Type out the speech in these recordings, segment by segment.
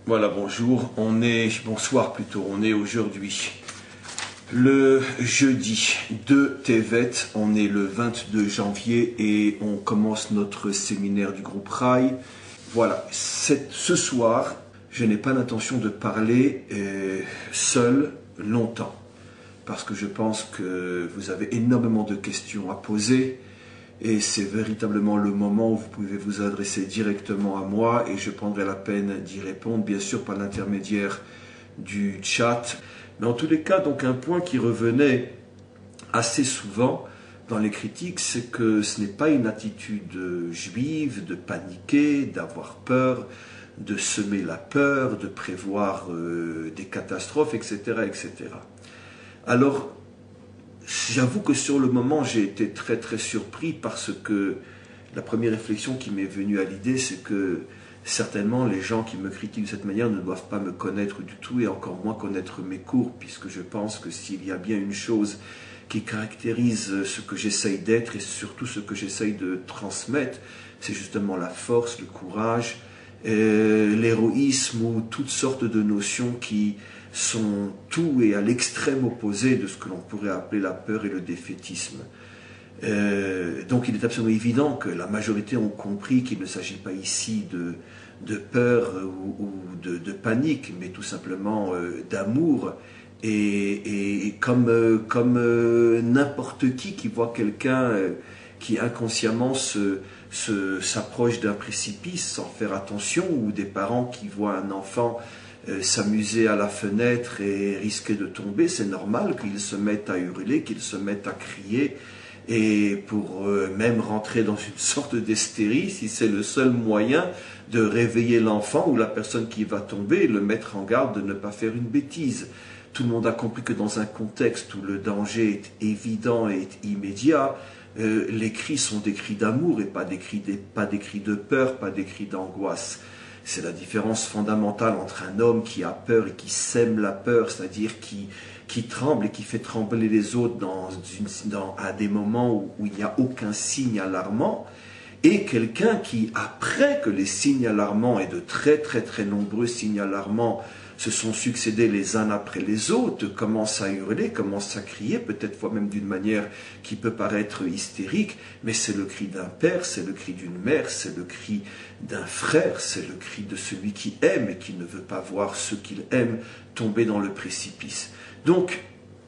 Voilà, bonsoir plutôt, on est aujourd'hui le jeudi 2 Tevet, on est le 22 janvier et on commence notre séminaire du groupe Rai. Voilà, ce soir, je n'ai pas l'intention de parler seul longtemps, parce que je pense que vous avez énormément de questions à poser. Et c'est véritablement le moment où vous pouvez vous adresser directement à moi et je prendrai la peine d'y répondre, bien sûr par l'intermédiaire du chat. Mais en tous les cas, donc un point qui revenait assez souvent dans les critiques, c'est que ce n'est pas une attitude juive de paniquer, d'avoir peur, de semer la peur, de prévoir des catastrophes, etc., etc. Alors, j'avoue que sur le moment, j'ai été très très surpris parce que la première réflexion qui m'est venue à l'idée, c'est que certainement les gens qui me critiquent de cette manière ne doivent pas me connaître du tout et encore moins connaître mes cours, puisque je pense que s'il y a bien une chose qui caractérise ce que j'essaye d'être et surtout ce que j'essaye de transmettre, c'est justement la force, le courage, l'héroïsme ou toutes sortes de notions qui sont tout et à l'extrême opposé de ce que l'on pourrait appeler la peur et le défaitisme. Donc il est absolument évident que la majorité ont compris qu'il ne s'agit pas ici de peur ou de panique, mais tout simplement d'amour. Et comme n'importe qui voit quelqu'un qui inconsciemment s'approche d'un précipice sans faire attention, ou des parents qui voient un enfant s'amuser à la fenêtre et risquer de tomber, c'est normal qu'ils se mettent à hurler, qu'ils se mettent à crier, et pour même rentrer dans une sorte d'hystérie, si c'est le seul moyen de réveiller l'enfant ou la personne qui va tomber et le mettre en garde de ne pas faire une bêtise. Tout le monde a compris que dans un contexte où le danger est évident et immédiat, les cris sont des cris d'amour et pas des cris de peur, pas des cris d'angoisse. C'est la différence fondamentale entre un homme qui a peur et qui sème la peur, c'est-à-dire qui tremble et qui fait trembler les autres à des moments où il n'y a aucun signe alarmant, et quelqu'un qui, après que les signes alarmants, et de très très très nombreux signes alarmants se sont succédés les uns après les autres, commence à hurler, commence à crier, peut-être fois même d'une manière qui peut paraître hystérique, mais c'est le cri d'un père, c'est le cri d'une mère, c'est le cri d'un frère, c'est le cri de celui qui aime et qui ne veut pas voir ceux qu'il aime tomber dans le précipice. Donc,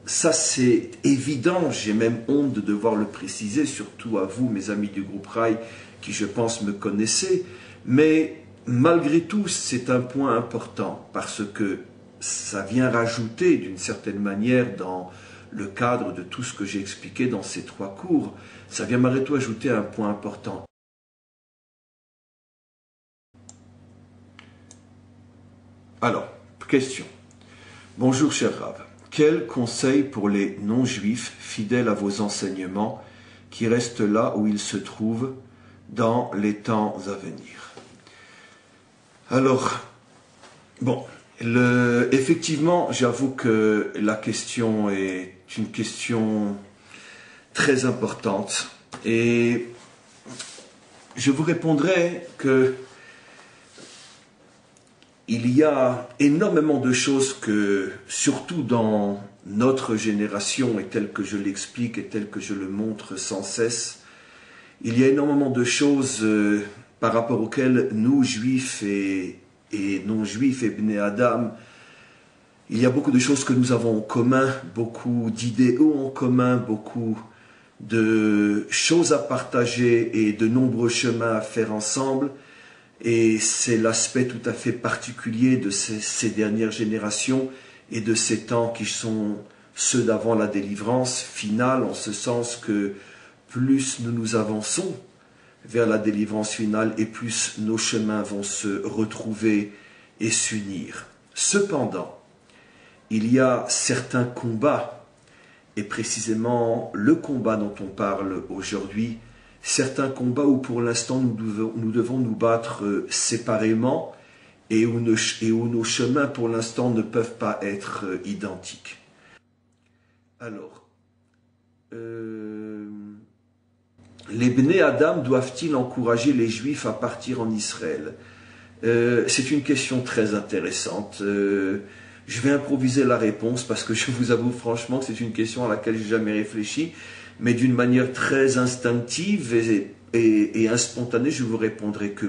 ça c'est évident, j'ai même honte de devoir le préciser, surtout à vous, mes amis du groupe Rai, qui je pense me connaissez, mais malgré tout, c'est un point important, parce que ça vient rajouter d'une certaine manière dans le cadre de tout ce que j'ai expliqué dans ces 3 cours, ça vient malgré tout ajouter un point important. Alors, question. Bonjour cher Rav. Quel conseil pour les non-juifs fidèles à vos enseignements qui restent là où ils se trouvent dans les temps à venir? Alors, bon, effectivement, j'avoue que la question est une question très importante et je vous répondrai que il y a énormément de choses que, surtout dans notre génération, et tel que je l'explique et tel que je le montre sans cesse, il y a énormément de choses par rapport auxquelles nous, juifs et non-juifs et Bnei Adam, il y a beaucoup de choses que nous avons en commun, beaucoup d'idéaux en commun, beaucoup de choses à partager et de nombreux chemins à faire ensemble. Et c'est l'aspect tout à fait particulier de ces dernières générations et de ces temps qui sont ceux d'avant la délivrance finale, en ce sens que plus nous avançons vers la délivrance finale et plus nos chemins vont se retrouver et s'unir. Cependant, il y a certains combats, et précisément le combat dont on parle aujourd'hui, certains combats où pour l'instant nous devons nous battre séparément et où nos chemins pour l'instant ne peuvent pas être identiques. Alors, les Bnei Adam doivent-ils encourager les Juifs à partir en Israël? C'est une question très intéressante. Je vais improviser la réponse parce que je vous avoue franchement que c'est une question à laquelle j'ai jamais réfléchi, mais d'une manière très instinctive et instantanée, je vous répondrai que